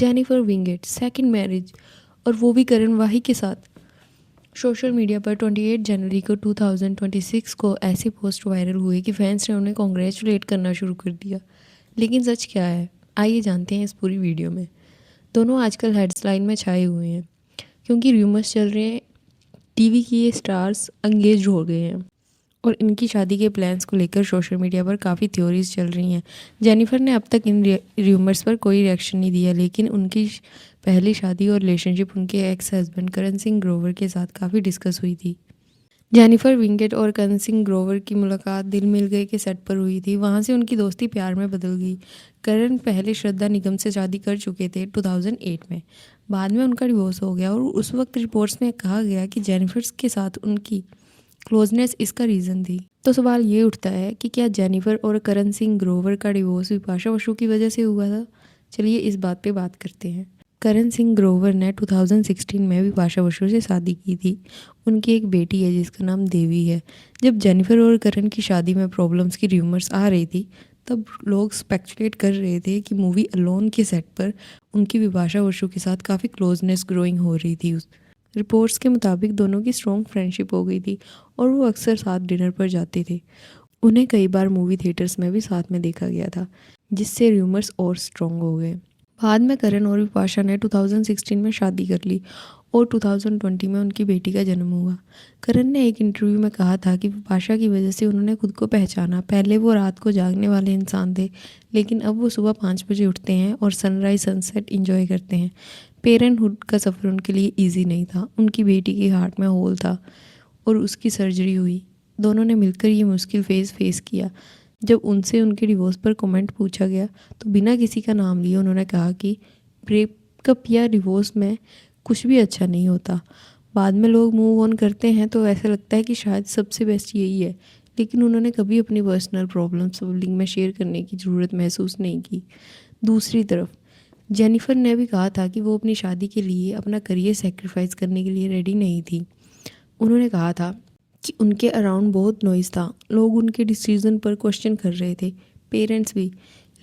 Jennifer Winget second marriage, और वो भी करण वाही के साथ। सोशल मीडिया पर 28 जनवरी को 2026 को ऐसी पोस्ट वायरल हुई कि फैंस ने उन्हें कॉन्ग्रेचुलेट करना शुरू कर दिया। लेकिन सच क्या है, आइए जानते हैं इस पूरी वीडियो में। दोनों आजकल हेडलाइन में छाए हुए हैं क्योंकि र्यूमर्स चल रहे हैं टीवी की ये स्टार्स एंगेज हो गए हैं और इनकी शादी के प्लान्स को लेकर सोशल मीडिया पर काफ़ी थ्योरीज चल रही हैं। जेनिफर ने अब तक इन र्यूमर्स पर कोई रिएक्शन नहीं दिया, लेकिन उनकी पहली शादी और रिलेशनशिप उनके एक्स हस्बैंड करण सिंह ग्रोवर के साथ काफ़ी डिस्कस हुई थी। जेनिफर विंगेट और करण सिंह ग्रोवर की मुलाकात दिल मिल गए के सेट पर हुई थी। वहाँ से उनकी दोस्ती प्यार में बदल गई। करण पहले श्रद्धा निगम से शादी कर चुके थे 2008 में। बाद में उनका डिवोर्स हो गया और उस वक्त रिपोर्ट्स में कहा गया कि जेनिफर के साथ उनकी क्लोजनेस इसका रीज़न थी। तो सवाल ये उठता है कि क्या जेनिफर और करण सिंह ग्रोवर का डिवोर्स बिपाशा बसु की वजह से हुआ था? चलिए इस बात पे बात करते हैं। करण सिंह ग्रोवर ने 2016 में बिपाशा बसु से शादी की थी। उनकी एक बेटी है जिसका नाम देवी है। जब जेनिफर और करण की शादी में प्रॉब्लम्स की र्यूमर्स आ रही थी तब लोग स्पेकुलेट कर रहे थे कि मूवी अलोन के सेट पर उनकी बिपाशा बसु के साथ काफ़ी क्लोजनेस ग्रोइंग हो रही थी। रिपोर्ट्स के मुताबिक दोनों की स्ट्रॉन्ग फ्रेंडशिप हो गई थी और वो अक्सर साथ डिनर पर जाते थे। उन्हें कई बार मूवी थिएटर्स में भी साथ में देखा गया था, जिससे र्यूमर्स और स्ट्रॉन्ग हो गए। बाद में करण और बिपाशा ने 2016 में शादी कर ली और 2020 में उनकी बेटी का जन्म हुआ। करण ने एक इंटरव्यू में कहा था कि बिपाशा की वजह से उन्होंने खुद को पहचाना। पहले वो रात को जागने वाले इंसान थे, लेकिन अब वो सुबह 5 बजे उठते हैं और सनराइज सनसेट इंजॉय करते हैं। पेरेंटहुड का सफ़र उनके लिए ईजी नहीं था। उनकी बेटी के हार्ट में होल था और उसकी सर्जरी हुई। दोनों ने मिलकर ये मुश्किल फेस किया। जब उनसे उनके डिवोर्स पर कमेंट पूछा गया तो बिना किसी का नाम लिए उन्होंने कहा कि ब्रेकअप या डिवोर्स में कुछ भी अच्छा नहीं होता। बाद में लोग मूव ऑन करते हैं तो ऐसा लगता है कि शायद सबसे बेस्ट यही है, लेकिन उन्होंने कभी अपनी पर्सनल प्रॉब्लम्स पब्लिक में शेयर करने की ज़रूरत महसूस नहीं की। दूसरी तरफ जेनिफर ने भी कहा था कि वो अपनी शादी के लिए अपना करियर सेक्रीफाइस करने के लिए रेडी नहीं थी। उन्होंने कहा था कि उनके अराउंड बहुत नॉइज़ था, लोग उनके डिसीजन पर क्वेश्चन कर रहे थे, पेरेंट्स भी,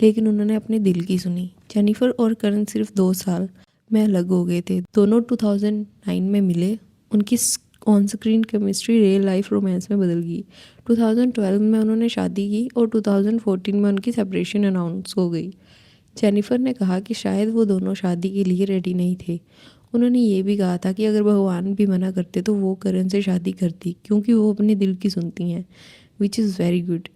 लेकिन उन्होंने अपने दिल की सुनी। जेनिफर और करण सिर्फ 2 साल में अलग हो गए थे। दोनों 2009 में मिले। उनकी on screen chemistry real life romance में बदल गई। 2012 में उन्होंने शादी की और 2014 में उनकी सेपरेशन अनाउंस हो गई। जेनिफर ने कहा कि शायद वो दोनों शादी के लिए रेडी नहीं थे। उन्होंने ये भी कहा था कि अगर भगवान भी मना करते तो वो करण से शादी करती क्योंकि वो अपने दिल की सुनती हैं, which is very good.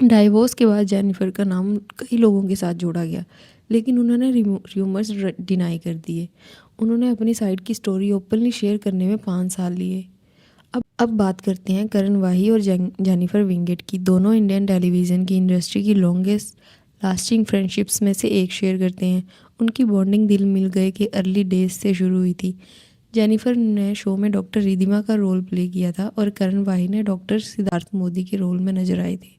Divorce के बाद जेनिफर का नाम कई लोगों के साथ जोड़ा गया, लेकिन उन्होंने र्यूमर्स डिनाई कर दिए। उन्होंने अपनी साइड की स्टोरी ओपनली शेयर करने में 5 साल लिए। अब बात करते हैं करण वाही और जेनिफर विंगेट की। दोनों इंडियन टेलीविज़न की इंडस्ट्री की लॉन्गेस्ट लास्टिंग फ्रेंडशिप्स में से एक शेयर करते हैं। उनकी बॉन्डिंग दिल मिल गए के अर्ली डेज से शुरू हुई थी। जेनिफर ने शो में डॉक्टर रिधिमा का रोल प्ले किया था और करण वाही ने डॉक्टर सिद्धार्थ मोदी के रोल में नजर आए थे।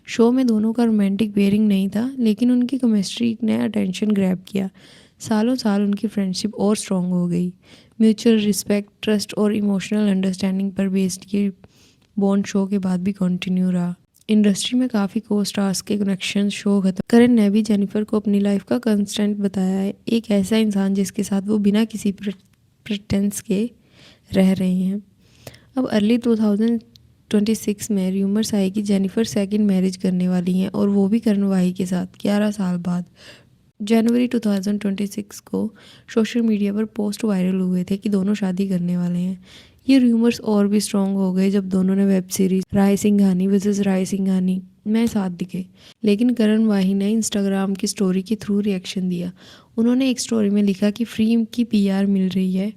शो में दोनों का रोमांटिक पेयरिंग नहीं था, लेकिन उनकी केमिस्ट्री ने अटेंशन ग्रैब किया। सालों साल उनकी फ्रेंडशिप और स्ट्रॉन्ग हो गई। म्यूचुअल रिस्पेक्ट, ट्रस्ट और इमोशनल अंडरस्टैंडिंग पर बेस्ड ये बॉन्ड शो के बाद भी कंटिन्यू रहा। इंडस्ट्री में काफ़ी को स्टार्स के कनेक्शन शो खत्म। करण ने भी जेनिफर को अपनी लाइफ का कंस्टेंट बताया है, एक ऐसा इंसान जिसके साथ वो बिना किसी प्रिटेंस के रह रहे हैं। अब अर्ली 2026 में र्यूमर्स आए कि जेनिफर सेकंड मैरिज करने वाली हैं और वो भी करण वाही के साथ 11 साल बाद। जनवरी 2026 को सोशल मीडिया पर पोस्ट वायरल हुए थे कि दोनों शादी करने वाले हैं। ये र्यूमर्स और भी स्ट्रॉन्ग हो गए जब दोनों ने वेब सीरीज राय सिंघानी वर्सेस राय सिंघानी में साथ दिखे। लेकिन करण वाही ने इंस्टाग्राम की स्टोरी के थ्रू रिएक्शन दिया। उन्होंने एक स्टोरी में लिखा कि फ्री की पीआर मिल रही है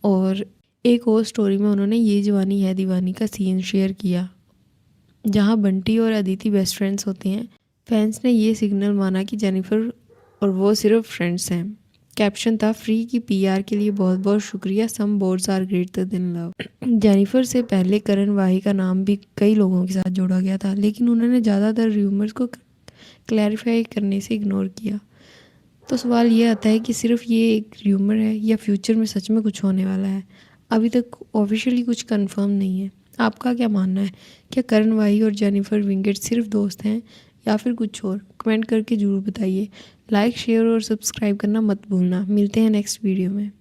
और एक और स्टोरी में उन्होंने ये जवानी है दीवानी का सीन शेयर किया जहाँ बंटी और अदिति बेस्ट फ्रेंड्स होते हैं। फैंस ने ये सिग्नल माना कि जेनिफर और वो सिर्फ फ्रेंड्स हैं। कैप्शन था, फ्री की पीआर के लिए बहुत बहुत शुक्रिया, some bonds are greater than love. Jennifer से पहले करण वाही का नाम भी कई लोगों के साथ जोड़ा गया था, लेकिन उन्होंने ज़्यादातर र्यूमर्स को क्लैरिफाई करने से इग्नोर किया। तो सवाल ये आता है कि सिर्फ ये एक र्यूमर है या फ्यूचर में सच में कुछ होने वाला है? अभी तक ऑफिशियली कुछ कंफर्म नहीं है। आपका क्या मानना है? क्या करण वाही और जेनिफर विंगेट सिर्फ दोस्त हैं या फिर कुछ और, कमेंट करके ज़रूर बताइए। लाइक शेयर और सब्सक्राइब करना मत भूलना। मिलते हैं नेक्स्ट वीडियो में।